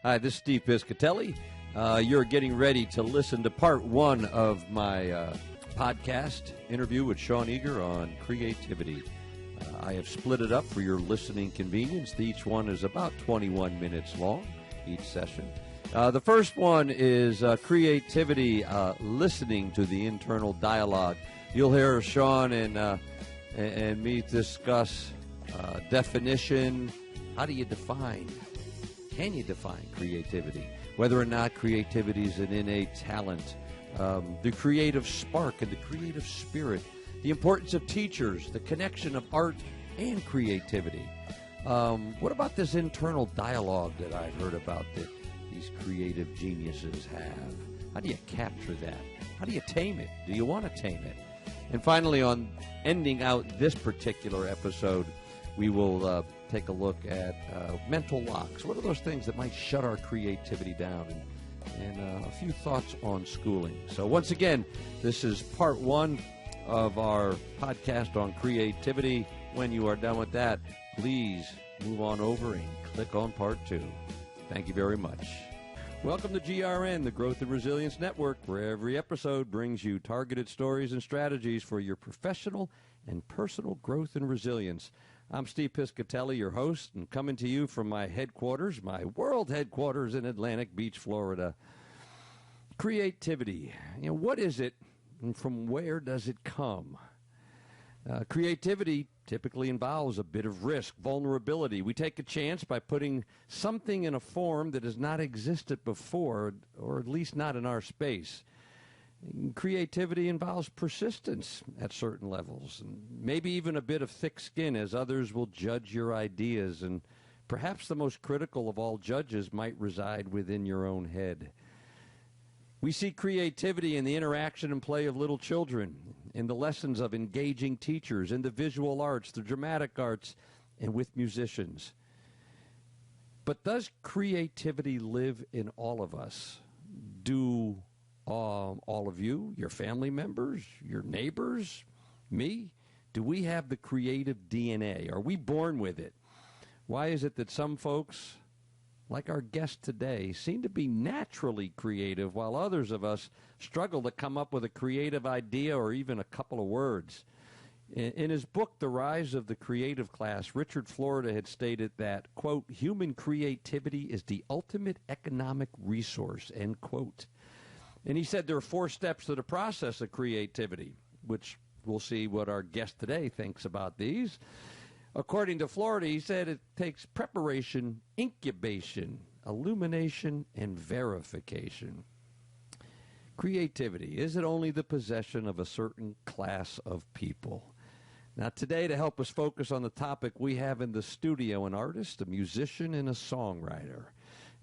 Hi, this is Steve Piscitelli. You're getting ready to listen to part one of my podcast interview with Sean Eager on creativity. I have split it up for your listening convenience. Each one is about 21 minutes long, each session. The first one is creativity, listening to the internal dialogue. You'll hear Sean and me discuss definition. How do you define? Can you define creativity? Whether or not creativity is an innate talent, the creative spark and the creative spirit, the importance of teachers, the connection of art and creativity. What about this internal dialogue that I've heard about that these creative geniuses have? How do you capture that? How do you tame it? Do you want to tame it? And finally, on ending out this particular episode, we will take a look at mental locks. What are those things that might shut our creativity down? And a few thoughts on schooling. So once again, this is part one of our podcast on creativity. When you are done with that, please move on over and click on part two. Thank you very much. Welcome to GRN, the Growth and Resilience Network, where every episode brings you targeted stories and strategies for your professional and personal growth and resilience. I'm Steve Piscitelli, your host, and coming to you from my headquarters, my world headquarters in Atlantic Beach, Florida. Creativity. What is it, and from where does it come? Creativity typically involves a bit of risk, vulnerability. We take a chance by putting something in a form that has not existed before, or at least not in our space. Creativity involves persistence at certain levels, and maybe even a bit of thick skin, as others will judge your ideas, and perhaps the most critical of all judges might reside within your own head. We see creativity in the interaction and play of little children, in the lessons of engaging teachers, in the visual arts, the dramatic arts, and with musicians. But does creativity live in all of us? Do all of you, your family members, your neighbors, me? Do we have the creative DNA? Are we born with it? Why is it that some folks, like our guest today, seem to be naturally creative, while others of us struggle to come up with a creative idea or even a couple of words? In his book, The Rise of the Creative Class, Richard Florida had stated that, quote, human creativity is the ultimate economic resource, end quote. And he said there are 4 steps to the process of creativity, which we'll see what our guest today thinks about these. According to Florida, he said it takes preparation, incubation, illumination, and verification. Creativity, is it only the possession of a certain class of people? Now today, to help us focus on the topic, we have in the studio an artist, a musician, and a songwriter.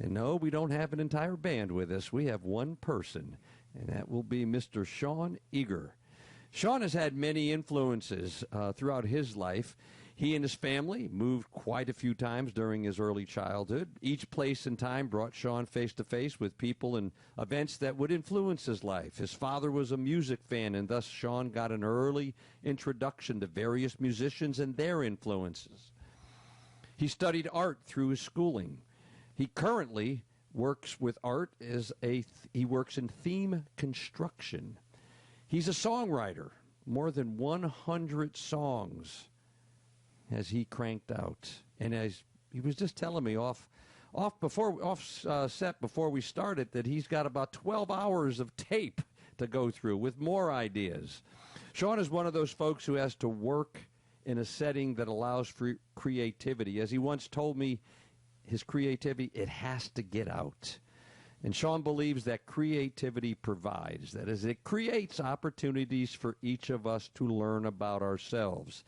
And no, we don't have an entire band with us. We have one person, and that will be Mr. Sean Eager. Sean has had many influences throughout his life. He and his family moved quite a few times during his early childhood. Each place and time brought Sean face-to-face with people and events that would influence his life. His father was a music fan, and thus Sean got an early introduction to various musicians and their influences. He studied art through his schooling. He currently works with art he works in theme construction. He's a songwriter. More than 100 songs has he cranked out. And as he was just telling me off set before we started, that he's got about 12 hours of tape to go through with more ideas. Sean is one of those folks who has to work in a setting that allows for creativity. As he once told me, his creativity, it has to get out. And Sean believes that creativity provides, that is, it creates opportunities for each of us to learn about ourselves.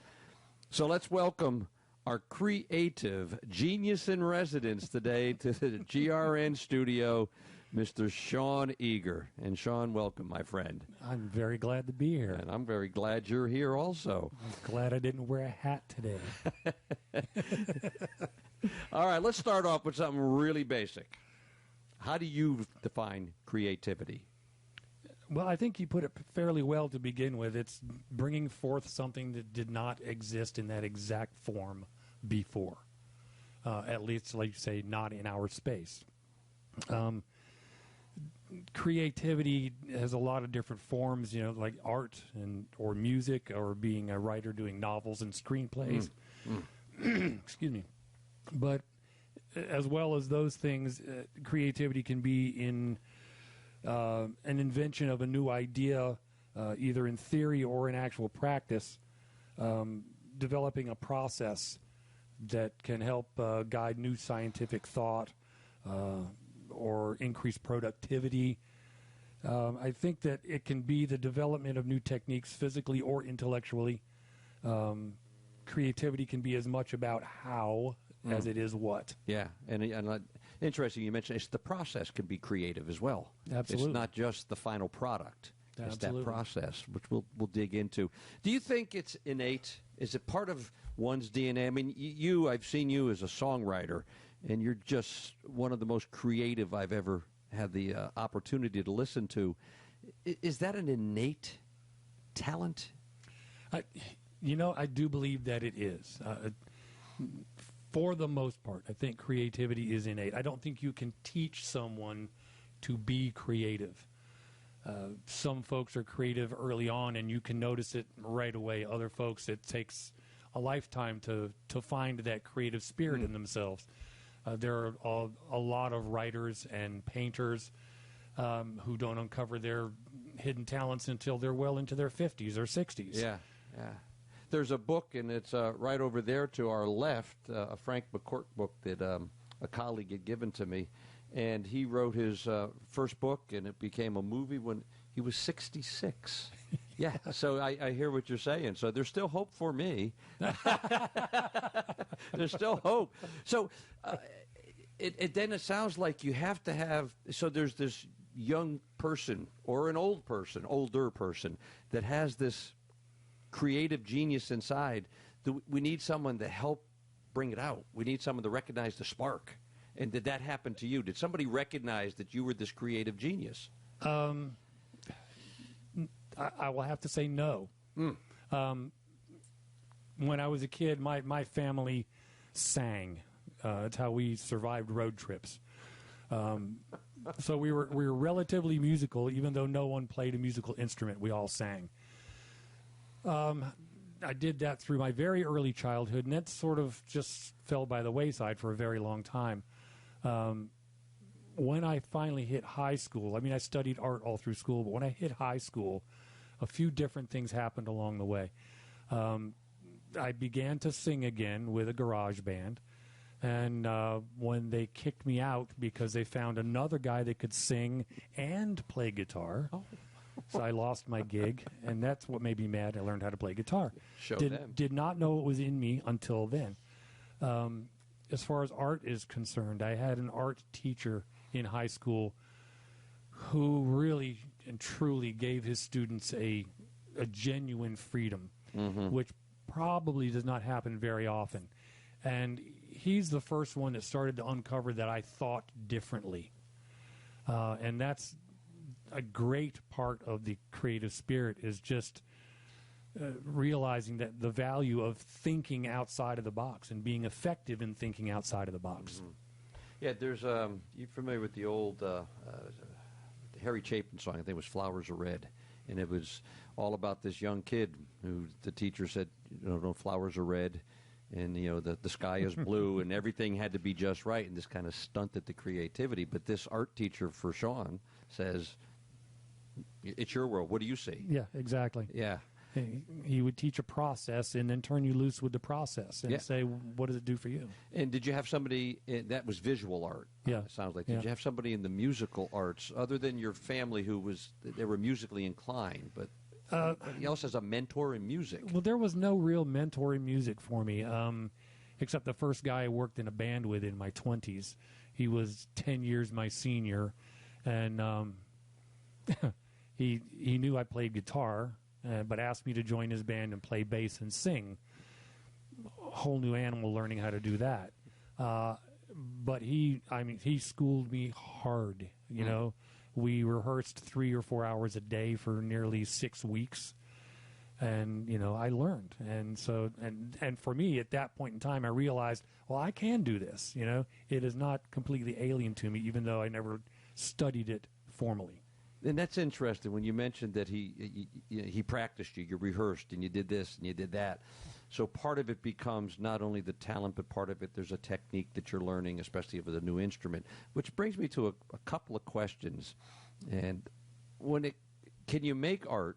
So let's welcome our creative genius in residence today to the GRN studio, Mr. Sean Eager. And Sean, welcome, my friend. I'm very glad to be here. And I'm very glad you're here also. I'm glad I didn't wear a hat today. All right, let's start off with something really basic. How do you define creativity? Well, I think you put it fairly well to begin with. It's bringing forth something that did not exist in that exact form before. At least, like you say, not in our space. Creativity has a lot of different forms, like art or music, or being a writer doing novels and screenplays. Excuse me. But as well as those things, creativity can be in an invention of a new idea, either in theory or in actual practice, developing a process that can help guide new scientific thought or increase productivity. I think that it can be the development of new techniques physically or intellectually. Creativity can be as much about how as it is what. Yeah, and interesting you mentioned it's the process can be creative as well. Absolutely. It's not just the final product. It's Absolutely. that process, which we'll dig into. Do you think it's innate? Is it part of one's DNA? I mean, I've seen you as a songwriter, and you're just one of the most creative I've ever had the opportunity to listen to. Is that an innate talent? I do believe that it is. For the most part, I think creativity is innate. I don't think you can teach someone to be creative. Some folks are creative early on, and you can notice it right away. Other folks, it takes a lifetime to find that creative spirit in themselves. There are a lot of writers and painters who don't uncover their hidden talents until they're well into their 50s or 60s. Yeah. There's a book, and it's right over there to our left, a Frank McCourt book that a colleague had given to me. And he wrote his first book, and it became a movie when he was 66. Yeah, so I hear what you're saying. So there's still hope for me. There's still hope. So then it sounds like you have to have, so there's this young person or an older person that has this creative genius inside. We need someone to help bring it out. We need someone to recognize the spark. And did that happen to you? Did somebody recognize that you were this creative genius? I will have to say no. When I was a kid, my family sang. That's how we survived road trips. So we were relatively musical, even though no one played a musical instrument. We all sang. I did that through my very early childhood, and that sort of just fell by the wayside for a very long time. When I finally hit high school, I studied art all through school, but when I hit high school, a few different things happened along the way. I began to sing again with a garage band, and when they kicked me out because they found another guy that could sing and play guitar, so I lost my gig, and that's what made me mad. I learned how to play guitar. Did not know it was in me until then. As far as art is concerned, I had an art teacher in high school who really and truly gave his students a genuine freedom, which probably does not happen very often. And he's the first one that started to uncover that I thought differently. And that's a great part of the creative spirit, is just realizing that the value of thinking outside of the box and being effective in thinking outside of the box. Yeah, there's you familiar with the old Harry Chapin song? I think it was "Flowers Are Red," and it was all about this young kid who the teacher said, no, flowers are red, and the sky is blue, and everything had to be just right, and this kind of stunted the creativity. But this art teacher for Sean says, "It's your world. What do you see?" Yeah, exactly. Yeah. He would teach a process and then turn you loose with the process and say, what does it do for you? And did you have somebody, that was visual art, it sounds like. Did you have somebody in the musical arts, other than your family they were musically inclined, but anybody else as a mentor in music? Well, there was no real mentor in music for me, except the first guy I worked in a band with in my 20s. He was 10 years my senior, and he knew I played guitar, but asked me to join his band and play bass and sing. A whole new animal learning how to do that. But he schooled me hard, you know. We rehearsed 3 or 4 hours a day for nearly 6 weeks. And, I learned. And so, and for me at that point in time, I realized, well, I can do this. It is not completely alien to me, even though I never studied it formally. And that's interesting when you mentioned that he practiced you rehearsed, and you did this and you did that. So part of it becomes not only the talent, but part of it, there's a technique that you're learning, especially with a new instrument, which brings me to a couple of questions. And can you make art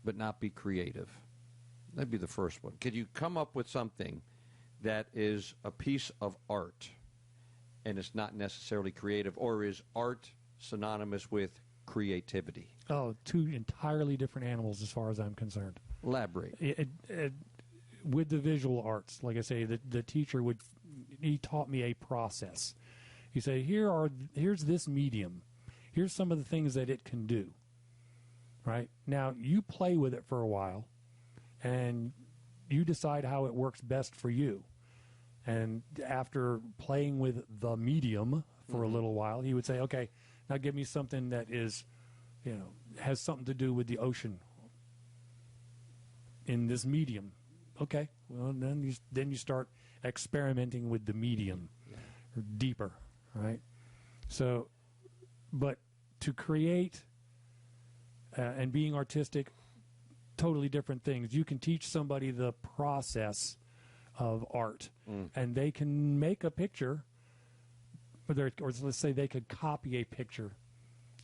but not be creative? That'd be the first one. Could you come up with something that is a piece of art and it's not necessarily creative, or is art synonymous with creativity? Oh, two entirely different animals as far as I'm concerned. Elaborate. With the visual arts, like I say, the teacher he taught me a process. He said, here's this medium. Here's some of the things that it can do. Right? Now, you play with it for a while, and you decide how it works best for you. And after playing with the medium for a little while, he would say, okay, now give me something that is, has something to do with the ocean in this medium. Okay, well, then you start experimenting with the medium or deeper, right? So, but to create and being artistic, totally different things. You can teach somebody the process of art, and they can make a picture, or let's say they could copy a picture,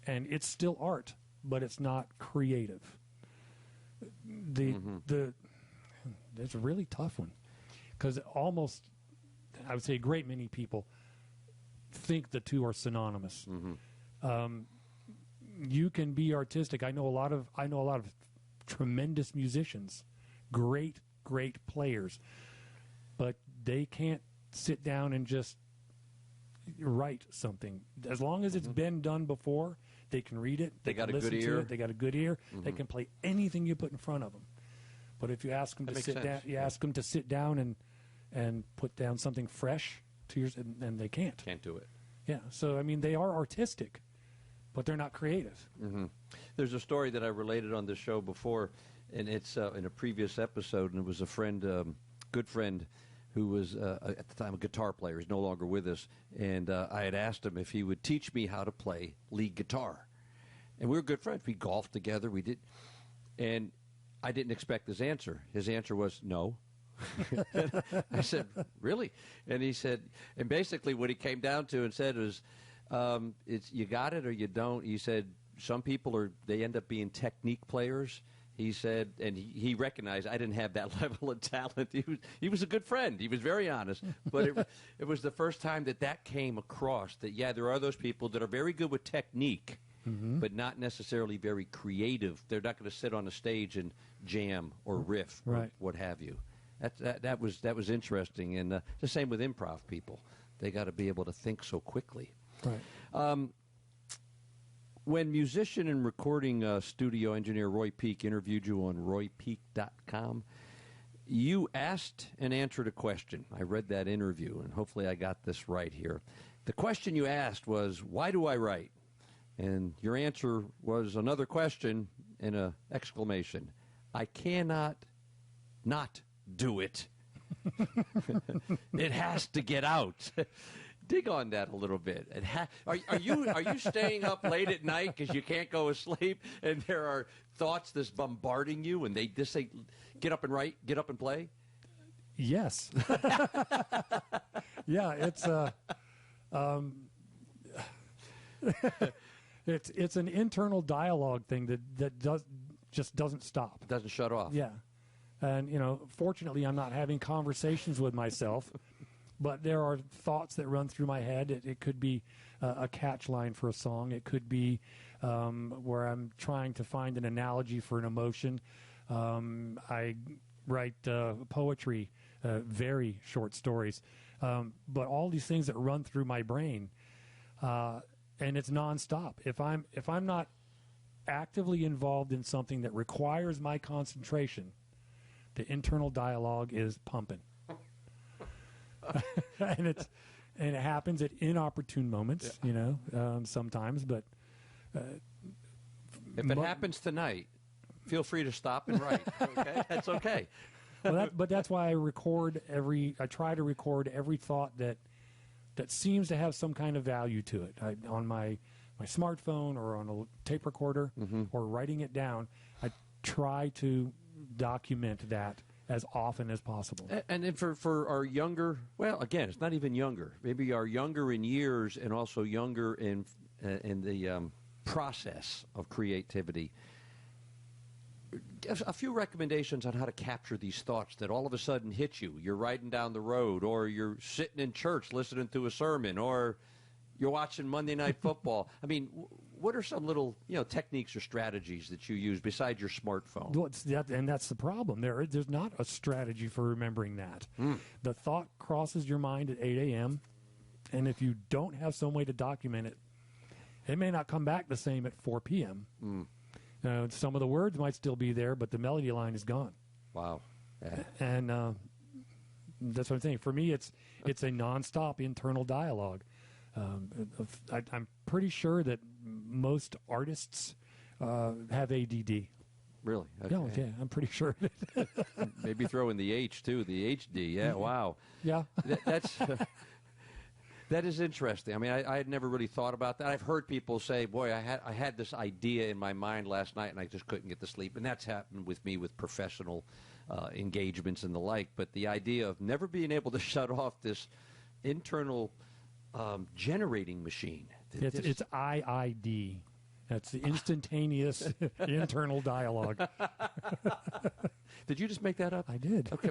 and it's still art, but it's not creative. It's a really tough one, because I would say a great many people think the two are synonymous. You can be artistic. I know a lot of tremendous musicians, great players, but they can't sit down and just write something. As long as it's been done before, they can read it. They got a good ear. They got a good ear. They can play anything you put in front of them. But if you ask them to sit down, ask them to sit down and put down something fresh to yours, and they can't. Can't do it. Yeah. So I mean, they are artistic, but they're not creative. There's a story that I related on this show before, and it's in a previous episode, and it was a friend, good friend, who was at the time a guitar player. He's no longer with us, and I had asked him if he would teach me how to play lead guitar. And we were good friends. We golfed together. We did, and I didn't expect his answer. His answer was no. I said, really? And he said, and basically what he came down to and said was, it's you got it or you don't. He said, some people they end up being technique players. He said, and he recognized I didn't have that level of talent. He was a good friend. He was very honest. But it was the first time that came across, that, yeah, there are those people that are very good with technique, but not necessarily very creative. They're not going to sit on a stage and jam or riff or what have you. That was interesting. And the same with improv people. They got to be able to think so quickly. Right. When musician and recording studio engineer Roy Peak interviewed you on roypeak.com, you asked and answered a question. I read that interview, and hopefully I got this right here. The question you asked was, why do I write? And your answer was another question and an exclamation. I cannot not do it. It has to get out. Dig on that a little bit. Are you staying up late at night because you can't go to sleep, and there are thoughts that's bombarding you, and they just say, "Get up and write, get up and play"? Yes. Yeah, it's an internal dialogue thing that doesn't stop. It doesn't shut off. Yeah, and fortunately, I'm not having conversations with myself. But there are thoughts that run through my head. It could be a catch line for a song. It could be where I'm trying to find an analogy for an emotion. I write poetry, very short stories. But all these things that run through my brain, and it's nonstop. If I'm not actively involved in something that requires my concentration, the internal dialogue is pumping. and it happens at inopportune moments, sometimes. But if it happens tonight, feel free to stop and write. Okay, that's okay. Well, but that's why I try to record every thought that seems to have some kind of value to it. On my smartphone or on a tape recorder or writing it down, I try to document that as often as possible. And then for our younger, well, again, it's not even younger. Maybe our younger in years and also younger in the process of creativity. A few recommendations on how to capture these thoughts that all of a sudden hit you. You're riding down the road, or you're sitting in church listening to a sermon, or you're watching Monday Night Football. I mean, what are some little techniques or strategies that you use besides your smartphone? Well, that's the problem. There's not a strategy for remembering that. The thought crosses your mind at 8 a.m., and if you don't have some way to document it, it may not come back the same at 4 p.m. Some of the words might still be there, but the melody line is gone. Wow. Yeah. And that's what I'm saying. For me, it's a nonstop internal dialogue. I'm pretty sure that most artists have ADD. Really? Okay. Oh, yeah, I'm pretty sure. Maybe throw in the H, too, the HD. Yeah, wow. Yeah. That is interesting. I mean, I had never really thought about that. I've heard people say, boy, I had this idea in my mind last night, and I just couldn't get to sleep. And that's happened with me with professional engagements and the like. But the idea of never being able to shut off this internal generating machine. It's IID. That's the instantaneous internal dialogue. Did you just make that up? I did. Okay.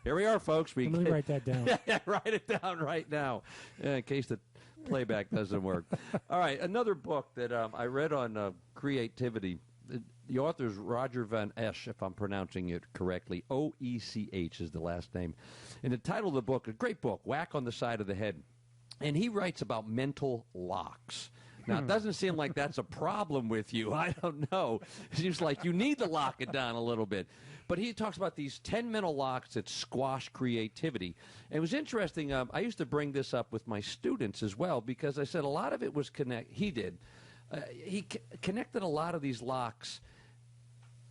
Here we are, folks. Let me write that down. Write it down right now in case the playback doesn't work. All right, another book that I read on creativity. The author is Roger Van Esch, if I'm pronouncing it correctly. O-E-C-H is the last name. And the title of the book, a great book, Whack on the Side of the Head. And he writes about mental locks. Now, it doesn't seem like that's a problem with you. I don't know. It seems like you need to lock it down a little bit. But he talks about these 10 mental locks that squash creativity. And it was interesting. I used to bring this up with my students as well because I said a lot of it was he connected a lot of these locks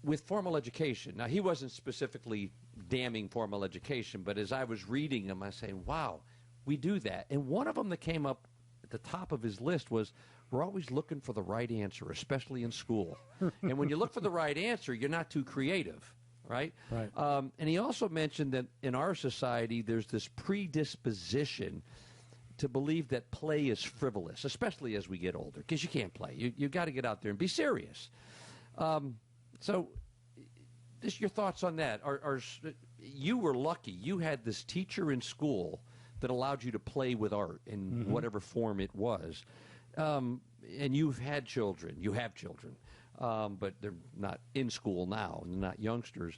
with formal education. Now, he wasn't specifically damning formal education, but as I was reading them, I was saying, wow, we do that. And one of them that came up at the top of his list was, we're always looking for the right answer, especially in school. And when you look for the right answer, you're not too creative, right? Right. And he also mentioned that in our society, there's this predisposition to believe that play is frivolous, especially as we get older, because you can't play. You got to get out there and be serious. So just your thoughts on that. You were lucky. You had this teacher in school that allowed you to play with art in whatever form it was. And you've had children. You have children. But they're not in school now, and they're not youngsters.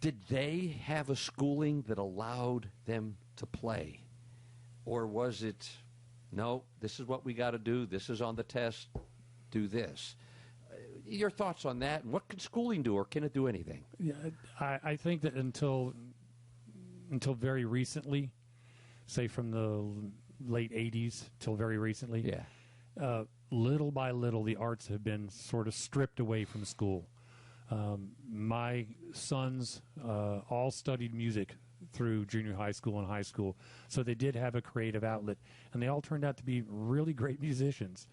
Did they have a schooling that allowed them to play? Or was it, no, this is what we got to do. This is on the test. Do this. Your thoughts on that? And what can schooling do, or can it do anything? Yeah, I think that until very recently, say from the late 80s till very recently, little by little the arts have been sort of stripped away from school. My sons all studied music through junior high school and high school, so they did have a creative outlet, and they all turned out to be really great musicians.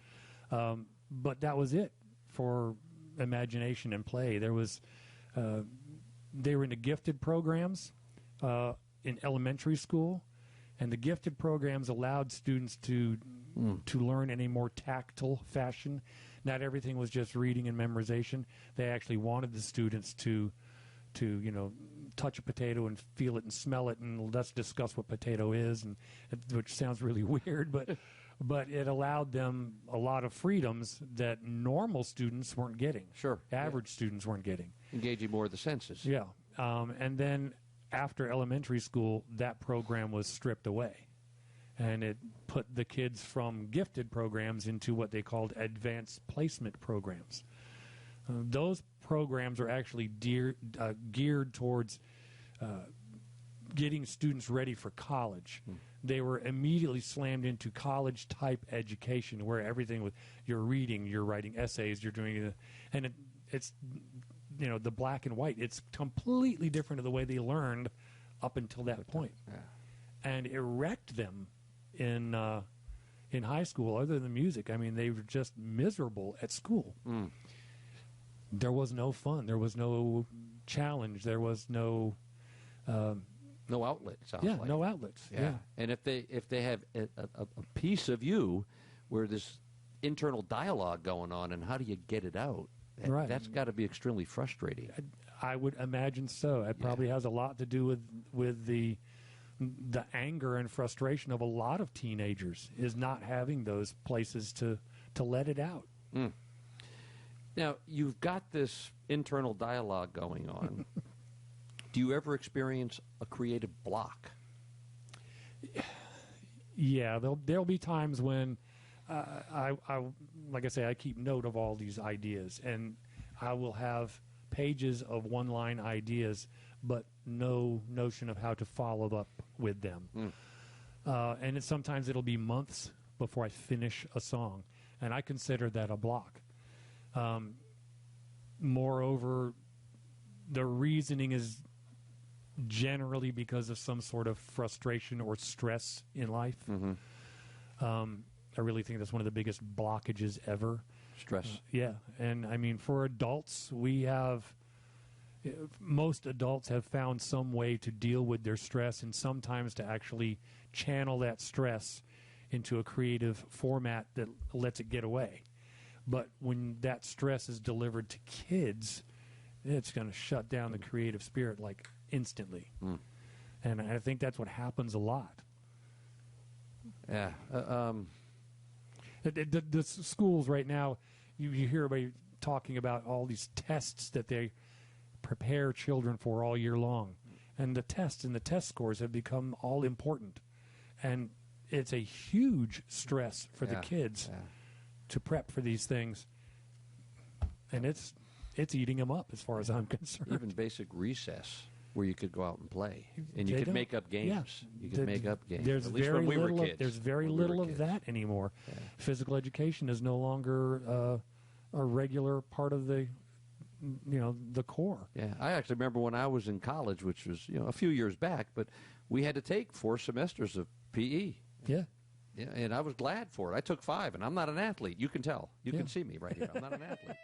But that was it for imagination and play. They were in the gifted programs in elementary school, and the gifted programs allowed students to learn in a more tactile fashion. Not everything was just reading and memorization. They actually wanted the students to touch a potato and feel it and smell it, and let's discuss what potato is, and which sounds really weird, but it allowed them a lot of freedoms that normal students weren't getting. Sure. Average students weren't getting. Engaging more of the senses. Yeah. And then after elementary school, that program was stripped away. And it put the kids from gifted programs into what they called advanced placement programs. Those programs are actually geared towards getting students ready for college. they were immediately slammed into college-type education where everything was, you're reading, you're writing essays, you're doing, and it's, the black and white. It's completely different to the way they learned up until that point. Yeah. And it wrecked them in high school, other than music. I mean, they were just miserable at school. Mm. There was no fun. There was no challenge. There was no... no outlet, sounds like. No outlets. Yeah. And if they have a piece of you where there's internal dialogue going on, and how do you get it out? Right. That's got to be extremely frustrating. I would imagine so. It probably has a lot to do with the anger and frustration of a lot of teenagers, is not having those places to let it out. Mm. Now, you've got this internal dialogue going on. Do you ever experience a creative block? Yeah, there'll be times when I like I say, I keep note of all these ideas, and I will have pages of one-line ideas, but no notion of how to follow up with them. Mm. And sometimes it'll be months before I finish a song, and I consider that a block. Moreover, the reasoning is generally because of some sort of frustration or stress in life. Mm-hmm. I really think that's one of the biggest blockages ever. Stress. Yeah. And I mean, for adults, most adults have found some way to deal with their stress, and sometimes to actually channel that stress into a creative format that lets it get away. But when that stress is delivered to kids, it's going to shut down the creative spirit like instantly. Mm. And I think that's what happens a lot. Yeah. The schools right now, you hear everybody talking about all these tests that they prepare children for all year long. And the tests and the test scores have become all important. And it's a huge stress for the kids to prep for these things. And it's eating them up as far as I'm concerned. Even basic recess, where you could go out and play, and you could make up games. Yeah. You could make up games. There's At least very when we were little. kids. There's very little of that anymore. Yeah. Physical education is no longer a regular part of the core. Yeah, I actually remember when I was in college, which was a few years back, but we had to take 4 semesters of PE. Yeah. Yeah, and I was glad for it. I took 5, and I'm not an athlete. You can tell. You can see me right here. I'm not an athlete.